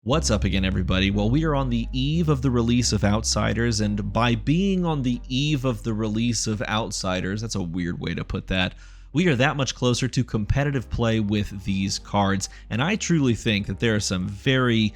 What's up again, everybody? Well, we are on the eve of the release of Outsiders, and by being on the eve of the release of Outsiders, that's a weird way to put that, we are that much closer to competitive play with these cards, and I truly think that there are some very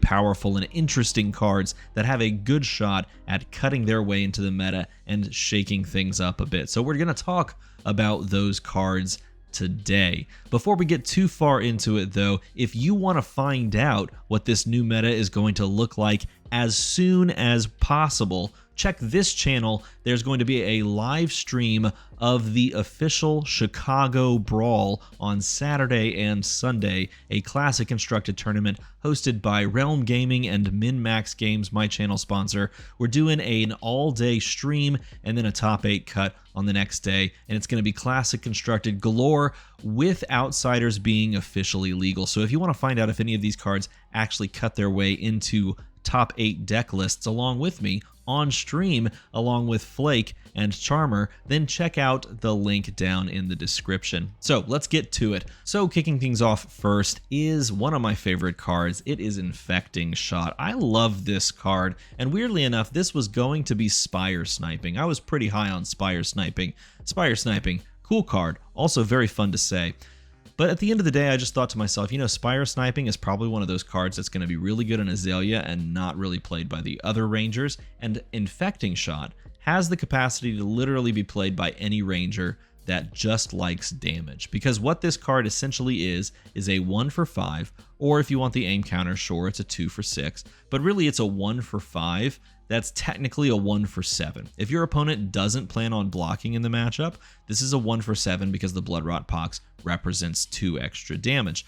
powerful and interesting cards that have a good shot at cutting their way into the meta and shaking things up a bit. So we're going to talk about those cards today. Before we get too far into it though, if you want to find out what this new meta is going to look like as soon as possible, check this channel. There's going to be a live stream of the official Chicago Brawl on Saturday and Sunday, a classic constructed tournament hosted by Realm Gaming and MinMax Games, my channel sponsor. We're doing an all-day stream and then a top 8 cut on the next day, and it's going to be classic constructed galore with Outsiders being officially legal. So if you want to find out if any of these cards actually cut their way into top 8 deck lists along with me on stream, along with Flake and Charmer, then check out the link down in the description. So let's get to it. So kicking things off first is one of my favorite cards. It is Infecting Shot. I love this card, and weirdly enough, this was going to be Spire Sniping. I was pretty high on Spire Sniping. Spire Sniping, cool card, also very fun to say. But at the end of the day, I just thought to myself, you know, Spire Sniping is probably one of those cards that's going to be really good in Azalea and not really played by the other Rangers, and Infecting Shot has the capacity to literally be played by any Ranger that just likes damage. Because what this card essentially is a 1 for 5, or if you want the aim counter, sure, it's a 2 for 6, but really it's a 1 for 5. That's technically a 1 for 7. If your opponent doesn't plan on blocking in the matchup, this is a 1 for 7 because the Bloodrot Pox represents 2 extra damage.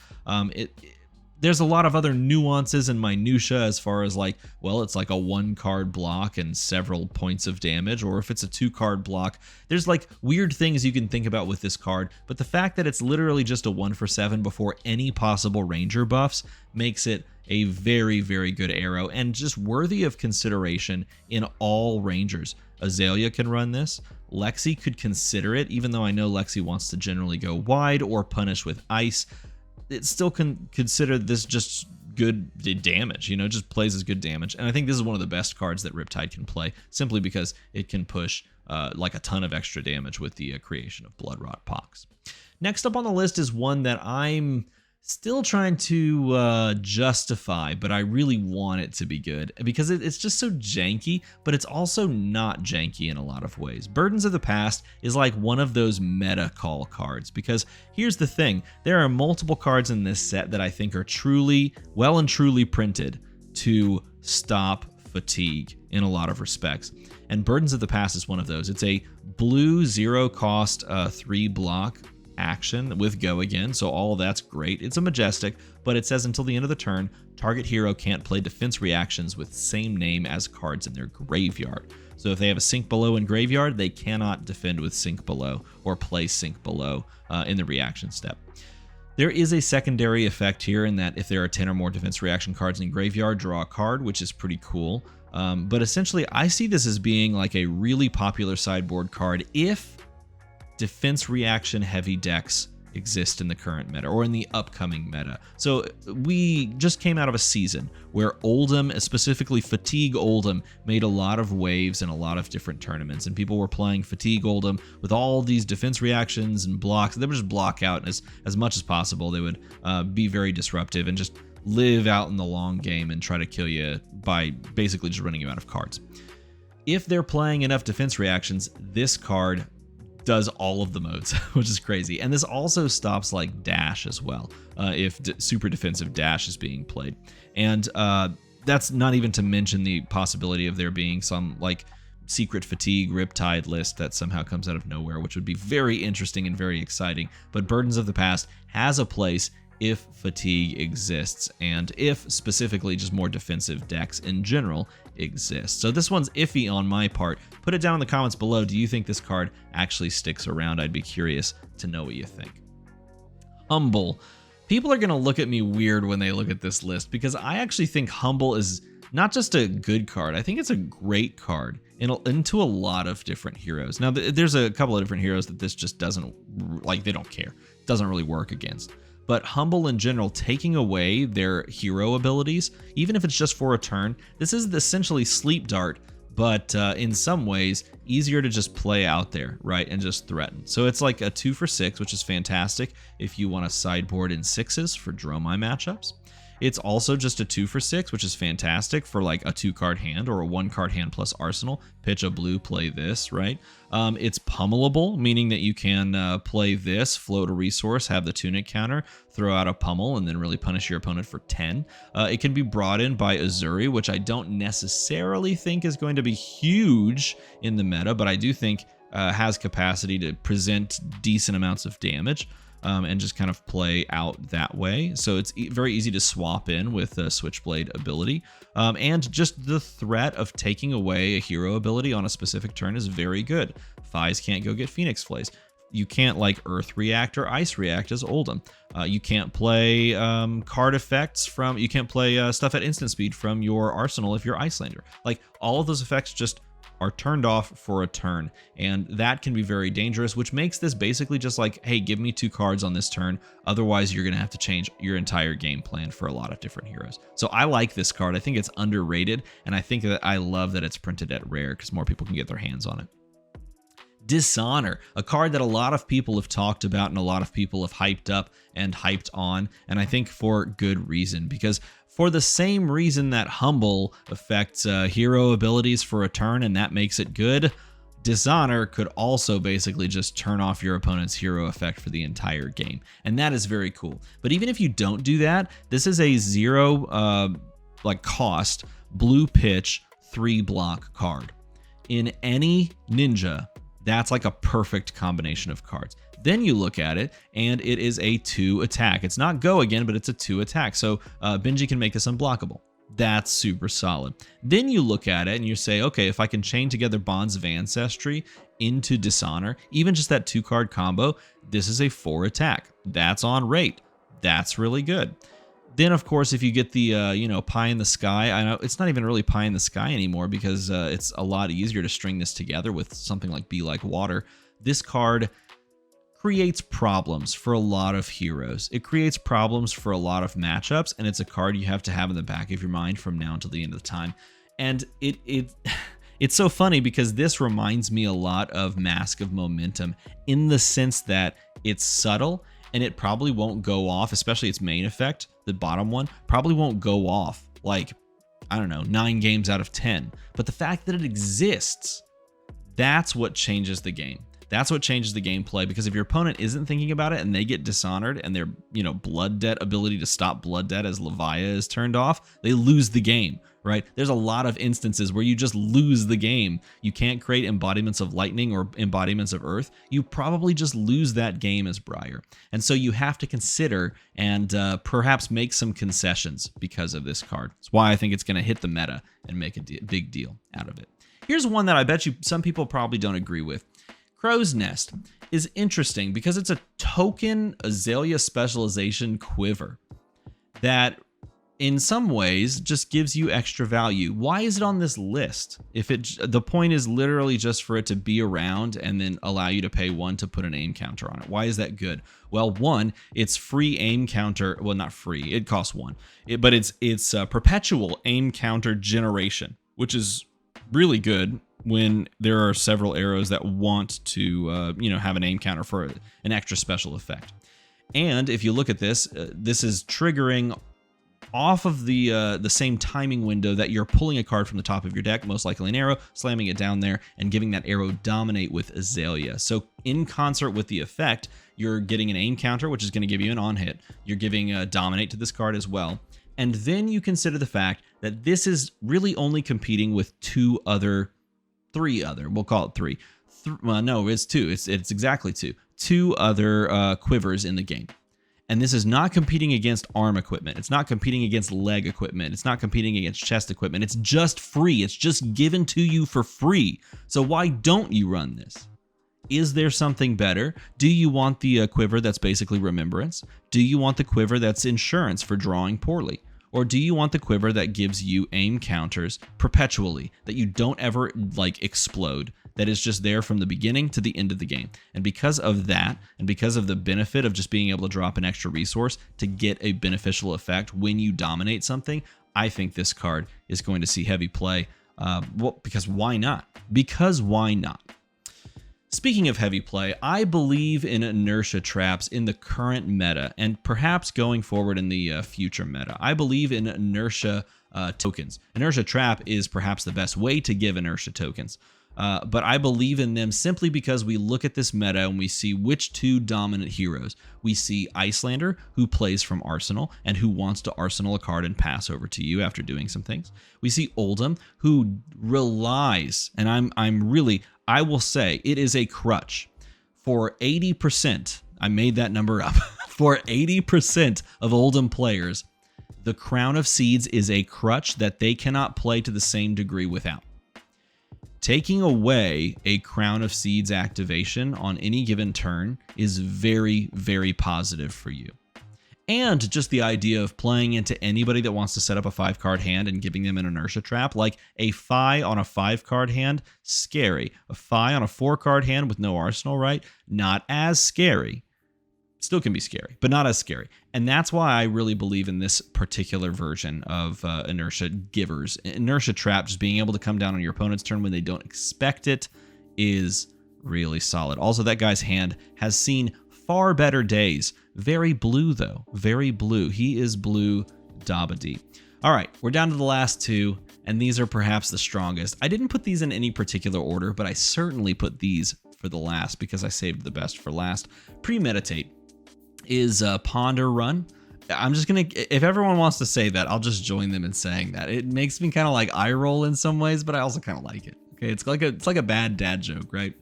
There's a lot of other nuances and minutia as far as like, well, it's like a 1-card block and several points of damage, or if it's a 2-card block, there's like weird things you can think about with this card, but the fact that it's literally just a 1 for 7 before any possible Ranger buffs makes it a very good arrow and just worthy of consideration in all Rangers. Azalea can run this. Lexi could consider it, even though I know Lexi wants to generally go wide or punish with ice. It still can consider this just good damage, you know, just plays as good damage. And I think this is one of the best cards that Riptide can play, simply because it can push like a ton of extra damage with the creation of Bloodrot Pox. Next up on the list is one that I'm still trying to justify, but I really want it to be good because it's just so janky, but it's also not janky in a lot of ways. Burdens of the Past is like one of those meta call cards, because here's the thing, there are multiple cards in this set that I think are truly, well and truly printed to stop fatigue in a lot of respects. And Burdens of the Past is one of those. It's a blue 0 cost 3 block action with go again, so all of that's great. It's a majestic, but it says until the end of the turn, target hero can't play defense reactions with same name as cards in their graveyard. So if they have a Sink Below in graveyard, they cannot defend with Sink Below or play Sink Below in the reaction step. There is a secondary effect here in that if there are 10 or more defense reaction cards in graveyard, draw a card, which is pretty cool. But essentially, I see this as being like a really popular sideboard card if defense reaction heavy decks exist in the current meta or in the upcoming meta. So we just came out of a season where Oldhim, specifically Fatigue Oldhim, made a lot of waves in a lot of different tournaments, and people were playing Fatigue Oldhim with all these defense reactions and blocks. They would just block out as much as possible. They would be very disruptive and just live out in the long game and try to kill you by basically just running you out of cards. If they're playing enough defense reactions, this card does all of the modes, which is crazy. And this also stops like dash as well, if super defensive dash is being played. And that's not even to mention the possibility of there being some like secret fatigue Riptide list that somehow comes out of nowhere, which would be very interesting and very exciting. But Burdens of the Past has a place if fatigue exists, and if specifically just more defensive decks in general exist. So this one's iffy on my part. Put it down in the comments below. Do you think this card actually sticks around? I'd be curious to know what you think. Humble. People are going to look at me weird when they look at this list, because I actually think Humble is not just a good card, I think it's a great card into a lot of different heroes. Now, there's a couple of different heroes that this just doesn't, like, they don't care. It doesn't really work against. but Humble in general, taking away their hero abilities, even if it's just for a turn, this is essentially Sleep Dart, but in some ways easier to just play out there, right, and just threaten. So it's like a 2 for 6, which is fantastic if you want to sideboard in 6s for Dromai matchups. It's also just a 2 for 6, which is fantastic for like a 2-card hand or a 1-card hand plus arsenal. Pitch a blue, play this, right? It's pummelable, meaning that you can play this, float a resource, have the tunic counter, throw out a pummel, and then really punish your opponent for 10. It can be brought in by Azuri, which I don't necessarily think is going to be huge in the meta, but I do think has capacity to present decent amounts of damage. And just kind of play out that way. So it's very easy to swap in with a Switchblade ability. And just the threat of taking away a hero ability on a specific turn is very good. Fies can't go get Phoenix Flays. You can't like Earth React or Ice React as Oldhim. You can't play card effects from, you can't play stuff at instant speed from your arsenal if you're Icelander. Like all of those effects just are turned off for a turn, and that can be very dangerous, which makes this basically just like, hey, give me 2 cards on this turn, otherwise you're gonna have to change your entire game plan for a lot of different heroes. So I like this card. I think it's underrated, and I think that I love that it's printed at rare because more people can get their hands on it. Dishonor, a card that a lot of people have talked about and a lot of people have hyped up and hyped on, and I think for good reason, because for the same reason that Humble affects hero abilities for a turn and that makes it good, Dishonor could also basically just turn off your opponent's hero effect for the entire game, and that is very cool. But even if you don't do that, this is a 0 like cost blue pitch 3 block card. In any ninja, that's like a perfect combination of cards. Then you look at it, and it is a 2 attack. It's not go again, but it's a 2 attack. So Benji can make this unblockable. That's super solid. Then you look at it and you say, okay, if I can chain together Bonds of Ancestry into Dishonor, even just that 2-card combo, this is a 4 attack. That's on rate. That's really good. Then, of course, if you get the, pie in the sky, I know it's not even really pie in the sky anymore because it's a lot easier to string this together with something like Be Like Water. This card creates problems for a lot of heroes. It creates problems for a lot of matchups, and it's a card you have to have in the back of your mind from now until the end of the time. And it's so funny because this reminds me a lot of Mask of Momentum in the sense that it's subtle, and it probably won't go off, especially its main effect, the bottom one, probably won't go off like, I don't know, 9 games out of 10. But the fact that it exists, that's what changes the game. That's what changes the gameplay, because if your opponent isn't thinking about it and they get Dishonored and their, Blood Debt ability to stop Blood Debt as Leviah is turned off, they lose the game, right? There's a lot of instances where you just lose the game. You can't create embodiments of lightning or embodiments of earth. You probably just lose that game as Briar. And so you have to consider and perhaps make some concessions because of this card. That's why I think it's going to hit the meta and make a big deal out of it. Here's one that I bet you some people probably don't agree with. Crow's Nest is interesting because it's a token Azalea specialization quiver that in some ways just gives you extra value. Why is it on this list? If the point is literally just for it to be around and then allow you to pay 1 to put an aim counter on it. Why is that good? Well, 1, it's free aim counter. Well, not free. It costs 1. But it's perpetual aim counter generation, which is really good when there are several arrows that want to, have an aim counter for an extra special effect. And if you look at this, this is triggering off of the same timing window that you're pulling a card from the top of your deck, most likely an arrow, slamming it down there, and giving that arrow dominate with Azalea. So in concert with the effect, you're getting an aim counter, which is going to give you an on hit. You're giving dominate to this card as well. And then you consider the fact that this is really only competing with 3 other, we'll call it 3. No, it's 2. It's exactly 2. 2 other quivers in the game. And this is not competing against arm equipment. It's not competing against leg equipment. It's not competing against chest equipment. It's just free. It's just given to you for free. So why don't you run this? Is there something better? Do you want the quiver that's basically remembrance? Do you want the quiver that's insurance for drawing poorly? Or do you want the quiver that gives you aim counters perpetually, that you don't ever like explode, that is just there from the beginning to the end of the game? And because of that, and because of the benefit of just being able to drop an extra resource to get a beneficial effect when you dominate something, I think this card is going to see heavy play. Well, because why not? Because why not? Speaking of heavy play, I believe in inertia traps in the current meta, and perhaps going forward in the future meta. I believe in inertia tokens. Inertia trap is perhaps the best way to give inertia tokens. But I believe in them simply because we look at this meta and we see which two dominant heroes. We see Icelander, who plays from Arsenal and who wants to Arsenal a card and pass over to you after doing some things. We see Oldhim, who relies, and I will say it is a crutch for 80%. I made that number up. For 80% of Oldhim players, the Crown of Seeds is a crutch that they cannot play to the same degree without. Taking away a Crown of Seeds activation on any given turn is very, very positive for you. And just the idea of playing into anybody that wants to set up a 5-card hand and giving them an inertia trap, like a Fi on a 5-card hand, scary. A Fi on a 4-card hand with no arsenal, right? Not as scary. Still can be scary, but not as scary. And that's why I really believe in this particular version of inertia givers. Inertia trap, just being able to come down on your opponent's turn when they don't expect it, is really solid. Also, that guy's hand has seen far better days. Very blue, though. Very blue. He is blue Dabadi. All right, we're down to the last two, and these are perhaps the strongest. I didn't put these in any particular order, but I certainly put these for the last because I saved the best for last. Premeditate is Ponder Run. I'm just gonna, if everyone wants to say that, I'll just join them in saying that. It makes me kind of like eye roll in some ways, but I also kind of like it. Okay, it's like a bad dad joke, right?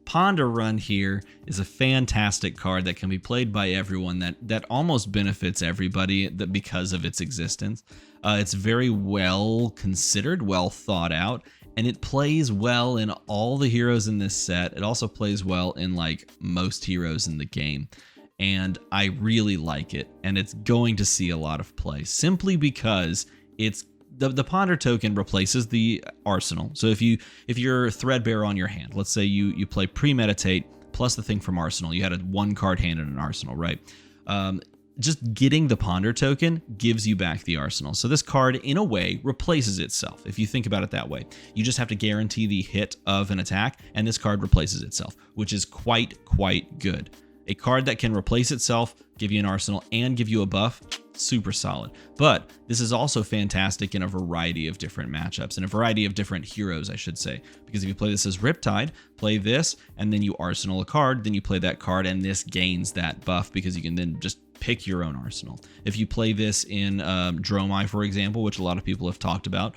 Ponder Run here is a fantastic card that can be played by everyone, that almost benefits everybody because of its existence. It's very well considered, well thought out, and it plays well in all the heroes in this set. It also plays well in like most heroes in the game. And I really like it, and it's going to see a lot of play simply because it's the Ponder token replaces the Arsenal. So if you're Threadbare on your hand, let's say you play Premeditate plus the thing from Arsenal, you had a 1-card hand in an Arsenal, right? Just getting the Ponder token gives you back the Arsenal. So this card, in a way, replaces itself, if you think about it that way. You just have to guarantee the hit of an attack, and this card replaces itself, which is quite good. A card that can replace itself, give you an arsenal, and give you a buff, super solid. But this is also fantastic in a variety of different matchups, and a variety of different heroes, I should say. Because if you play this as Riptide, play this, and then you arsenal a card, then you play that card, and this gains that buff because you can then just pick your own arsenal. If you play this in Dromai, for example, which a lot of people have talked about,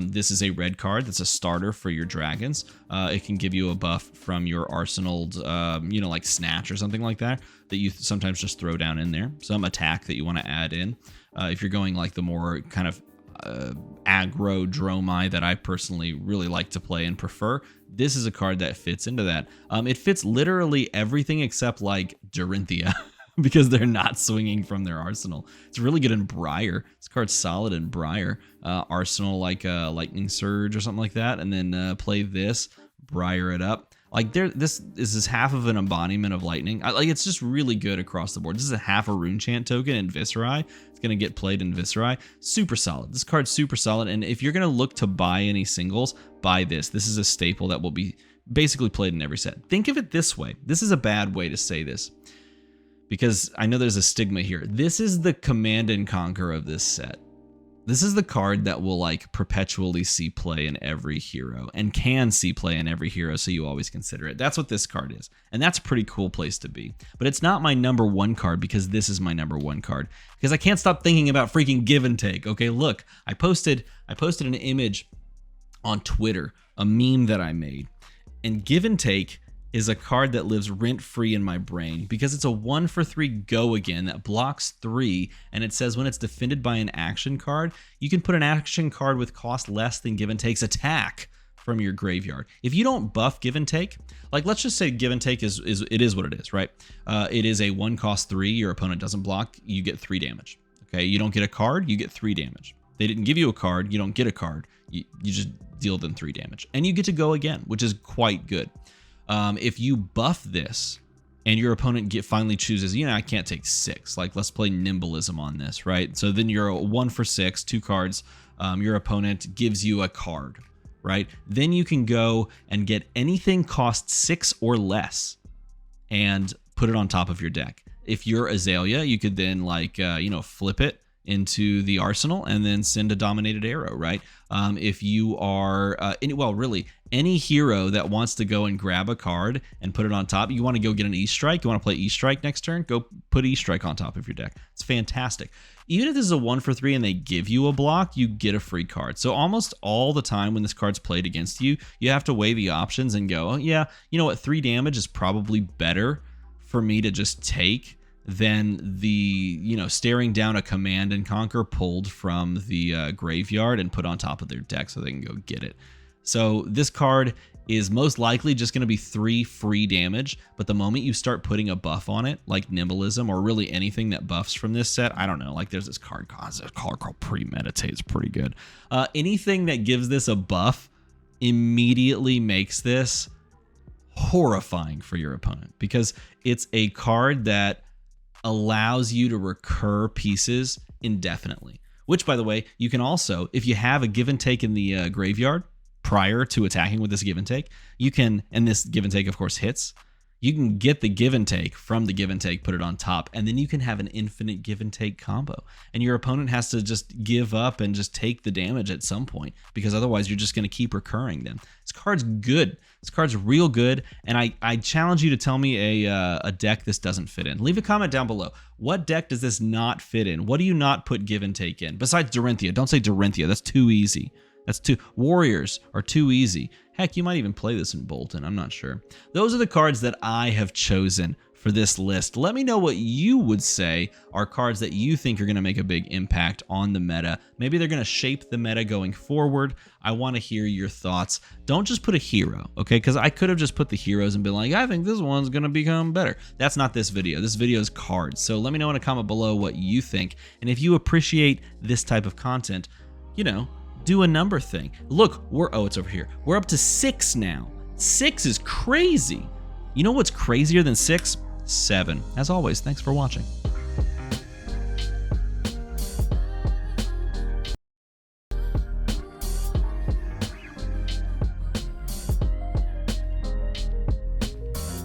this is a red card that's a starter for your dragons. It can give you a buff from your arsenaled, like Snatch or something like that you sometimes just throw down in there. Some attack that you want to add in. If you're going like the more kind of aggro Dromai that I personally really like to play and prefer, this is a card that fits into that. It fits literally everything except like Dorinthia. Because they're not swinging from their arsenal. It's really good in Briar. This card's solid in Briar. Arsenal like Lightning Surge or something like that, and then play this, Briar it up. Like this is half of an embodiment of Lightning. It's just really good across the board. This is a half a Rune Chant token in Viserai. It's gonna get played in Viserai. Super solid. This card's super solid, and if you're gonna look to buy any singles, buy this. This is a staple that will be basically played in every set. Think of it this way. This is a bad way to say this, because I know there's a stigma here. This is the Command and Conquer of this set. This is the card that will like perpetually see play in every hero and can see play in every hero, so you always consider it. That's what this card is, and that's a pretty cool place to be. But it's not my number one card because this is my number one card. Because I can't stop thinking about freaking Give and Take. Okay, look, I posted an image on Twitter, a meme that I made, and Give and Take is a card that lives rent-free in my brain because it's a 1-for-3 go again that blocks 3, and it says when it's defended by an action card, you can put an action card with cost less than Give and Take's attack from your graveyard. If you don't buff Give and Take, like let's just say Give and Take is what it is, right? It is a 1 cost 3, your opponent doesn't block, you get 3 damage. Okay, you don't get a card, you get 3 damage. They didn't give you a card, you don't get a card. You just deal them 3 damage. And you get to go again, which is quite good. If you buff this and your opponent finally chooses, I can't take 6. Like, let's play Nimbleism on this, right? So then you're 1 for 6, 2 cards. Your opponent gives you a card, right? Then you can go and get anything cost 6 or less and put it on top of your deck. If you're Azalea, you could then flip it into the arsenal and then send a Dominated Arrow, right? If you are, really, any hero that wants to go and grab a card and put it on top, you want to go get an E-Strike, you want to play E-Strike next turn, go put E-Strike on top of your deck. It's fantastic. Even if this is a 1 for 3 and they give you a block, you get a free card. So almost all the time when this card's played against you, you have to weigh the options and go, oh, yeah, you know what, 3 damage is probably better for me to just take than the, staring down a Command and Conquer pulled from the graveyard and put on top of their deck so they can go get it. So this card is most likely just going to be 3 free damage, but the moment you start putting a buff on it, like Nimbleism or really anything that buffs from this set, I don't know, like there's this card called Premeditate, it's pretty good. Anything that gives this a buff immediately makes this horrifying for your opponent, because it's a card that allows you to recur pieces indefinitely, which, by the way, you can also, if you have a give and take in the graveyard prior to attacking with this give and take, you can, and this give and take of course hits, you can get the give and take from the give and take, put it on top, and then you can have an infinite give and take combo. And your opponent has to just give up and just take the damage at some point, because otherwise you're just going to keep recurring them. This card's good. This card's real good, and I challenge you to tell me a deck this doesn't fit in. Leave a comment down below. What deck does this not fit in? What do you not put give and take in? Besides Dorinthia. Don't say Dorinthia. That's too easy. Warriors are too easy. Heck, you might even play this in Bolton. I'm not sure. Those are the cards that I have chosen for this list. Let me know what you would say are cards that you think are going to make a big impact on the meta. Maybe they're going to shape the meta going forward. I want to hear your thoughts. Don't just put a hero, okay? Because I could have just put the heroes and been like, I think this one's going to become better. That's not this video. This video is cards. So let me know in a comment below what you think. And if you appreciate this type of content, do a number thing. Look, it's over here. We're up to 6 now. 6 is crazy. You know what's crazier than 6? 7. As always, thanks for watching.